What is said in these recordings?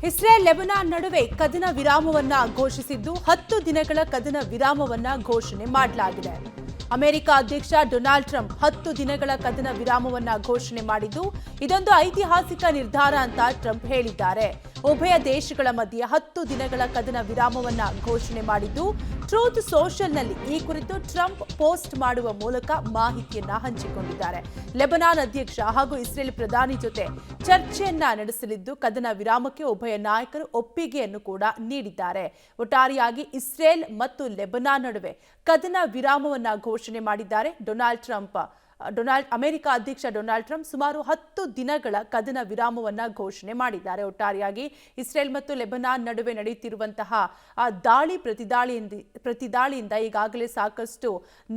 Israel Lebanon ನಡುವೆ ಕದನ ವಿರಾಮವನ್ನ ಘೋಷಿಸಿದ್ದು 10 ದಿನಗಳ ಕದನ ವಿರಾಮವನ್ನ ಘೋಷಣೆ ಮಾಡಲಾಗಿದೆ. ಅಮೆರಿಕ ಅಧ್ಯಕ್ಷ ಡೊನಾಲ್ಡ್ ಟ್ರಂಪ್ 10 ದಿನಗಳ ಕದನ ವಿರಾಮವನ್ನ ಘೋಷಣೆ ಮಾಡಿದ್ದು ಇದೊಂದು ಐತಿಹಾಸಿಕ ನಿರ್ಧಾರ ಅಂತ ಟ್ರಂಪ್ ಹೇಳಿದ್ದಾರೆ. ಉಭಯ ದೇಶಗಳ ಮಧ್ಯೆ 10 ದಿನಗಳ ಕದನ ವಿರಾಮವನ್ನ ಘೋಷಣೆ ಮಾಡಿದ್ದು ಟ್ರೂತ್ ಸೋಷಿಯಲ್ನಲ್ಲಿ ಈ ಕುರಿತು ಟ್ರಂಪ್ ಪೋಸ್ಟ್ ಮಾಡುವ ಮೂಲಕ ಮಾಹಿತಿಯನ್ನ ಹಂಚಿಕೊಂಡಿದ್ದಾರೆ. ಲೆಬನಾನ್ ಅಧ್ಯಕ್ಷ ಹಾಗೂ ಇಸ್ರೇಲ್ ಪ್ರಧಾನಿ ಜೊತೆ ಚರ್ಚೆಯನ್ನ ನಡೆಸಲಿದ್ದು ಕದನ ವಿರಾಮಕ್ಕೆ ಉಭಯ ನಾಯಕರು ಒಪ್ಪಿಗೆಯನ್ನು ಕೂಡ ನೀಡಿದ್ದಾರೆ. ಒಟ್ಟಾರೆಯಾಗಿ ಇಸ್ರೇಲ್ ಮತ್ತು ಲೆಬನಾನ್ ನಡುವೆ ಕದನ ವಿರಾಮವನ್ನ ಘೋಷಣೆ ಮಾಡಿದ್ದಾರೆ. ಅಮೆರಿಕ ಅಧ್ಯಕ್ಷ ಡೊನಾಲ್ಡ್ ಟ್ರಂಪ್ ಸುಮಾರು 10 ದಿನಗಳ ಕದನ ವಿರಾಮವನ್ನ ಘೋಷಣೆ ಮಾಡಿದ್ದಾರೆ. ಒಟ್ಟಾರೆಯಾಗಿ ಇಸ್ರೇಲ್ ಮತ್ತು ಲೆಬನಾನ್ ನಡುವೆ ನಡೆಯುತ್ತಿರುವಂತಹ ದಾಳಿ ಪ್ರತಿದಾಳಿಯಿಂದ ಈಗಾಗಲೇ ಸಾಕಷ್ಟು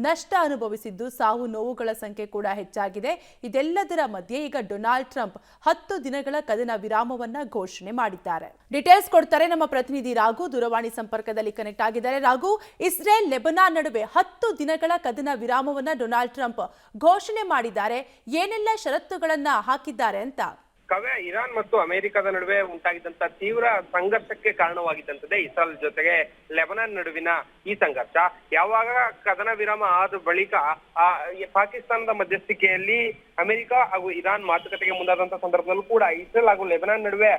ನಷ್ಟ ಅನುಭವಿಸಿದ್ದು ಸಾವು ನೋವುಗಳ ಸಂಖ್ಯೆ ಕೂಡ ಹೆಚ್ಚಾಗಿದೆ. ಇದೆಲ್ಲದರ ಮಧ್ಯೆ ಈಗ ಡೊನಾಲ್ಡ್ ಟ್ರಂಪ್ 10 ದಿನಗಳ ಕದನ ವಿರಾಮವನ್ನ ಘೋಷಣೆ ಮಾಡಿದ್ದಾರೆ. ಡೀಟೇಲ್ಸ್ ಕೊಡ್ತಾರೆ ನಮ್ಮ ಪ್ರತಿನಿಧಿ ರಾಘು, ದೂರವಾಣಿ ಸಂಪರ್ಕದಲ್ಲಿ ಕನೆಕ್ಟ್ ಆಗಿದ್ದಾರೆ. ರಾಘು, ಇಸ್ರೇಲ್ ಲೆಬನಾನ್ ನಡುವೆ 10 ದಿನಗಳ ಕದನ ವಿರಾಮವನ್ನ ಡೊನಾಲ್ಡ್ ಟ್ರಂಪ್ ಘೋಷಣೆ ಮಾಡಿದ್ದಾರೆ. ಏನೆಲ್ಲ ಷರತ್ತುಗಳನ್ನ ಹಾಕಿದ್ದಾರೆ ಅಂತ? ಕವ್ಯ, ಇರಾನ್ ಮತ್ತು ಅಮೆರಿಕದ ನಡುವೆ ಉಂಟಾಗಿದ್ದಂತ ತೀವ್ರ ಸಂಘರ್ಷಕ್ಕೆ ಕಾರಣವಾಗಿದ್ದಂಥದ್ದೇ ಇಸ್ರೇಲ್ ಜೊತೆಗೆ ಲೆಬನಾನ್ ನಡುವಿನ ಈ ಸಂಘರ್ಷ. ಯಾವಾಗ ಕದನ ವಿರಾಮ ಆದ ಬಳಿಕ ಪಾಕಿಸ್ತಾನದ ಮಧ್ಯಸ್ಥಿಕೆಯಲ್ಲಿ ಅಮೆರಿಕ ಹಾಗೂ ಇರಾನ್ ಮಾತುಕತೆಗೆ ಮುಂದಾದಂತಹ ಸಂದರ್ಭದಲ್ಲೂ ಕೂಡ ಇಸ್ರೇಲ್ ಹಾಗೂ ಲೆಬನಾನ್ ನಡುವೆ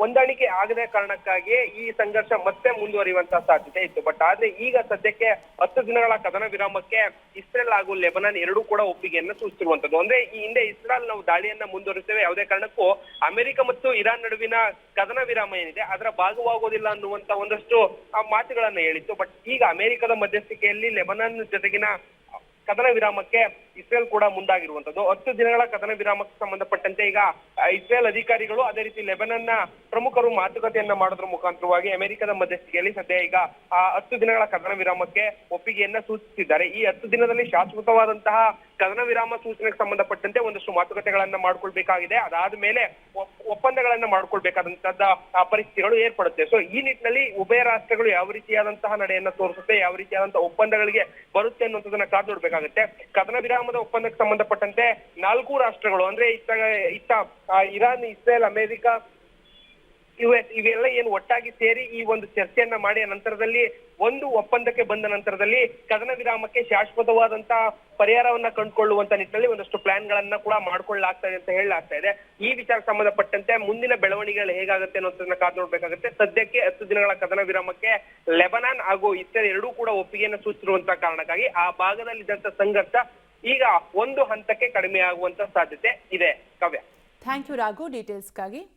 ಹೊಂದಾಣಿಕೆ ಆಗದ ಕಾರಣಕ್ಕಾಗಿ ಈ ಸಂಘರ್ಷ ಮತ್ತೆ ಮುಂದುವರಿಯುವಂತಹ ಸಾಧ್ಯತೆ ಇತ್ತು. ಬಟ್ ಆದ್ರೆ ಈಗ ಸದ್ಯಕ್ಕೆ 10 ದಿನಗಳ ಕದನ ವಿರಾಮಕ್ಕೆ ಇಸ್ರೇಲ್ ಹಾಗೂ ಲೆಬನಾನ್ ಎರಡೂ ಕೂಡ ಒಪ್ಪಿಗೆಯನ್ನು ಸೂಚಿಸಿರುವಂತದ್ದು. ಅಂದ್ರೆ ಈ ಹಿಂದೆ ಇಸ್ರೇಲ್ ನಾವು ದಾಳಿಯನ್ನ ಮುಂದುವರಿಸ್ತೇವೆ, ಯಾವುದೇ ಕಾರಣಕ್ಕೂ ಅಮೆರಿಕ ಮತ್ತು ಇರಾನ್ ನಡುವಿನ ಕದನ ವಿರಾಮ ಏನಿದೆ ಅದರ ಭಾಗವಾಗೋದಿಲ್ಲ ಅನ್ನುವಂತ ಒಂದಷ್ಟು ಮಾತುಗಳನ್ನ ಹೇಳಿತ್ತು. ಬಟ್ ಈಗ ಅಮೆರಿಕದ ಮಧ್ಯಸ್ಥಿಕೆಯಲ್ಲಿ ಲೆಬನಾನ್ ಜೊತೆಗಿನ ಕದನ ವಿರಾಮಕ್ಕೆ ಇಸ್ರೇಲ್ ಕೂಡ ಮುಂದಾಗಿರುವಂತದ್ದು. 10 ದಿನಗಳ ಕದನ ವಿರಾಮಕ್ಕೆ ಸಂಬಂಧಪಟ್ಟಂತೆ ಈಗ ಇಸ್ರೇಲ್ ಅಧಿಕಾರಿಗಳು ಅದೇ ರೀತಿ ಲೆಬನಾನ್ನ ಪ್ರಮುಖರು ಮಾತುಕತೆಯನ್ನ ಮಾಡೋದ್ರ ಮುಖಾಂತರವಾಗಿ ಅಮೆರಿಕದ ಮಧ್ಯಸ್ಥಿಕೆಯಲ್ಲಿ ಸದ್ಯ ಈಗ 10 ದಿನಗಳ ಕದನ ವಿರಾಮಕ್ಕೆ ಒಪ್ಪಿಗೆಯನ್ನ ಸೂಚಿಸಿದ್ದಾರೆ. ಈ 10 ದಿನದಲ್ಲಿ ಶಾಶ್ವತವಾದಂತಹ ಕದನ ವಿರಾಮ ಸೂಚನೆಗೆ ಸಂಬಂಧಪಟ್ಟಂತೆ ಒಂದಷ್ಟು ಮಾತುಕತೆಗಳನ್ನ ಮಾಡ್ಕೊಳ್ಬೇಕಾಗಿದೆ. ಅದಾದ ಮೇಲೆ ಒಪ್ಪಂದಗಳನ್ನ ಮಾಡ್ಕೊಳ್ಬೇಕಾದಂತಹದ್ದ ಪರಿಸ್ಥಿತಿಗಳು ಏರ್ಪಡುತ್ತೆ. ಸೊ ಈ ನಿಟ್ಟಿನಲ್ಲಿ ಉಭಯ ರಾಷ್ಟ್ರಗಳು ಯಾವ ರೀತಿಯಾದಂತಹ ನಡೆಯನ್ನ ತೋರಿಸುತ್ತೆ, ಯಾವ ರೀತಿಯಾದಂತಹ ಒಪ್ಪಂದಗಳಿಗೆ ಬರುತ್ತೆ ಅನ್ನುವಂಥದ್ದನ್ನ ಕಾದು ನೋಡ್ಬೇಕಾಗುತ್ತೆ. ಕದನ ವಿರಾಮದ ಒಪ್ಪಂದಕ್ಕೆ ಸಂಬಂಧಪಟ್ಟಂತೆ 4 ರಾಷ್ಟ್ರಗಳು ಅಂದ್ರೆ ಇತ್ತ ಇರಾನ್, ಇಸ್ರೇಲ್, ಅಮೆರಿಕ, US ಇವೆಲ್ಲ ಏನು ಒಟ್ಟಾಗಿ ಸೇರಿ ಈ ಒಂದು ಚರ್ಚೆಯನ್ನ ಮಾಡಿ ನಂತರದಲ್ಲಿ ಒಂದು ಒಪ್ಪಂದಕ್ಕೆ ಬಂದ ನಂತರದಲ್ಲಿ ಕದನ ವಿರಾಮಕ್ಕೆ ಶಾಶ್ವತವಾದಂತಹ ಪರಿಹಾರವನ್ನ ಕಂಡುಕೊಳ್ಳುವಂತ ನಿಟ್ಟಿನಲ್ಲಿ ಒಂದಷ್ಟು ಪ್ಲಾನ್ ಗಳನ್ನ ಕೂಡ ಮಾಡ್ಕೊಳ್ಳಲಾಗ್ತಾ ಇದೆ ಅಂತ ಹೇಳಲಾಗ್ತಾ ಇದೆ. ಈ ವಿಚಾರಕ್ಕೆ ಸಂಬಂಧಪಟ್ಟಂತೆ ಮುಂದಿನ ಬೆಳವಣಿಗೆಗಳು ಹೇಗಾಗುತ್ತೆ ಅನ್ನೋದನ್ನ ಕಾದು ನೋಡ್ಬೇಕಾಗುತ್ತೆ. ಸದ್ಯಕ್ಕೆ 10 ದಿನಗಳ ಕದನ ವಿರಾಮಕ್ಕೆ ಲೆಬನಾನ್ ಹಾಗೂ ಇಸ್ರೇಲ್ ಎರಡೂ ಕೂಡ ಒಪ್ಪಿಗೆಯನ್ನು ಸೂಚಿಸಿರುವಂತಹ ಕಾರಣಕ್ಕಾಗಿ ಆ ಭಾಗದಲ್ಲಿ ಇದ್ದಂತ ಸಂಘರ್ಷ ಈಗ ಒಂದು ಹಂತಕ್ಕೆ ಕಡಿಮೆ ಆಗುವಂತ ಸಾಧ್ಯತೆ ಇದೆ. Kavya, thank you Raghu ಡೀಟೇಲ್ಸ್ಗಾಗಿ.